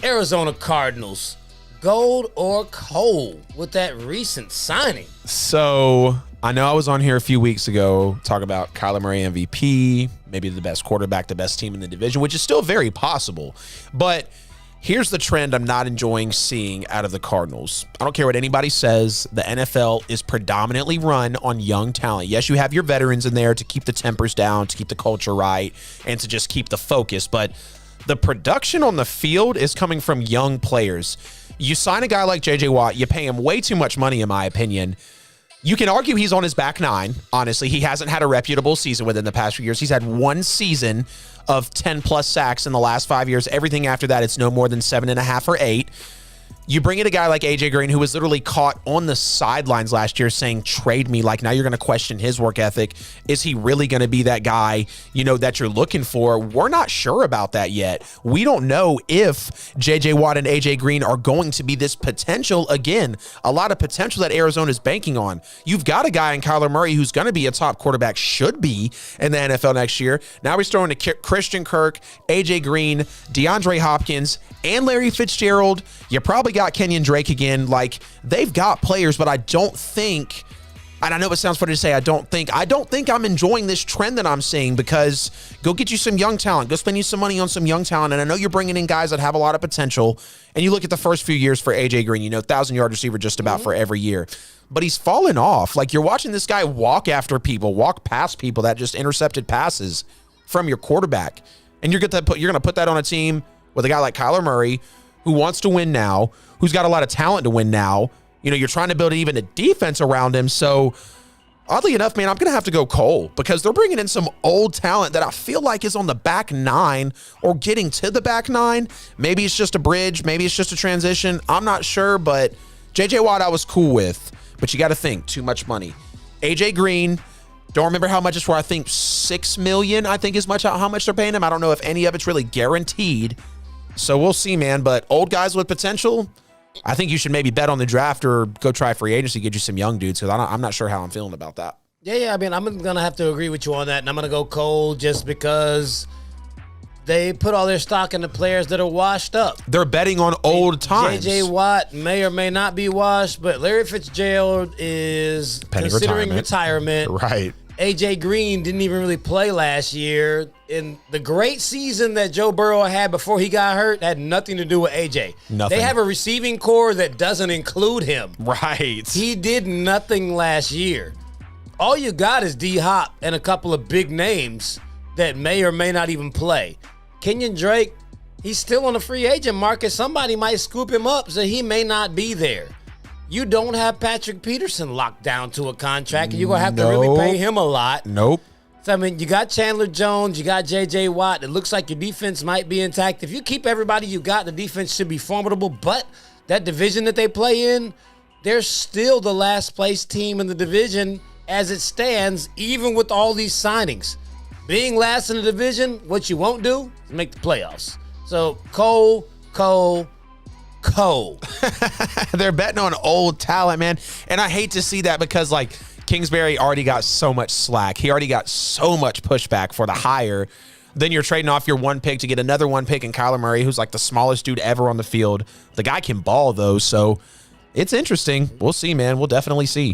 Arizona Cardinals, gold or cold with that recent signing? So I know I was on here a few weeks ago talking about Kyler Murray MVP, maybe the best quarterback, the best team in the division, which is still very possible. But here's the trend I'm not enjoying seeing out of the Cardinals. I don't care what anybody says. The NFL is predominantly run on young talent. Yes, you have your veterans in there to keep the tempers down, to keep the culture right, and to just keep the focus. But the production on the field is coming from young players. You sign a guy like J.J. Watt, you pay him way too much money, in my opinion. You can argue he's on his back nine. Honestly, he hasn't had a reputable season within the past few years. He's had one season of 10-plus sacks in the last 5 years. Everything after that, it's no more than 7.5 or 8. You bring in a guy like A.J. Green, who was literally caught on the sidelines last year saying, trade me. Like, now you're going to question his work ethic. Is he really going to be that guy, that you're looking for? We're not sure about that yet. We don't know if J.J. Watt and A.J. Green are going to be this potential. Again, a lot of potential that Arizona is banking on. You've got a guy in Kyler Murray who's going to be a top quarterback, should be in the NFL next year. Now he's throwing to Christian Kirk, A.J. Green, DeAndre Hopkins, and Larry Fitzgerald. You probably got Kenyon Drake again. Like, they've got players, but I don't think, and I know it sounds funny to say I don't think I'm enjoying this trend that I'm seeing, because go get you some young talent. Go spend you some money on some young talent. And I know you're bringing in guys that have a lot of potential. And you look at the first few years for A.J. Green, 1,000-yard receiver just about for every year. But he's fallen off. Like, you're watching this guy walk after people, walk past people that just intercepted passes from your quarterback. And you're going to put that on a team with a guy like Kyler Murray, who wants to win now, who's got a lot of talent to win now. You're trying to build even a defense around him. So, oddly enough, man, I'm going to have to go Cole, because they're bringing in some old talent that I feel like is on the back nine or getting to the back nine. Maybe it's just a bridge. Maybe it's just a transition. I'm not sure, but J.J. Watt I was cool with. But you got to think, too much money. A.J. Green, don't remember how much it's for. I think $6 million, I think is how much they're paying him. I don't know if any of it's really guaranteed. So we'll see, man. But old guys with potential, I think you should maybe bet on the draft or go try free agency, get you some young dudes, because I'm not sure how I'm feeling about that. Yeah. I mean, I'm going to have to agree with you on that, and I'm going to go cold just because they put all their stock in the players that are washed up. They're betting on old times. J.J. Watt may or may not be washed, but Larry Fitzgerald is considering retirement. Right. A.J. Green didn't even really play last year. And the great season that Joe Burrow had before he got hurt had nothing to do with A.J. Nothing. They have a receiving core that doesn't include him. Right. He did nothing last year. All you got is D-Hop and a couple of big names that may or may not even play. Kenyon Drake, he's still on the free agent market. Somebody might scoop him up, so he may not be there. You don't have Patrick Peterson locked down to a contract, and you're going to have to really pay him a lot. Nope. So, I mean, you got Chandler Jones, you got J.J. Watt. It looks like your defense might be intact. If you keep everybody you got, the defense should be formidable. But that division that they play in, they're still the last place team in the division as it stands, even with all these signings. Being last in the division, what you won't do is make the playoffs. So, Cole. They're betting on old talent, man. And I hate to see that, because, like, Kingsbury already got so much slack. He already got so much pushback for the hire. Then you're trading off your one pick to get another one pick in Kyler Murray, who's like the smallest dude ever on the field. The guy can ball, though, so it's interesting. We'll see, man. We'll definitely see.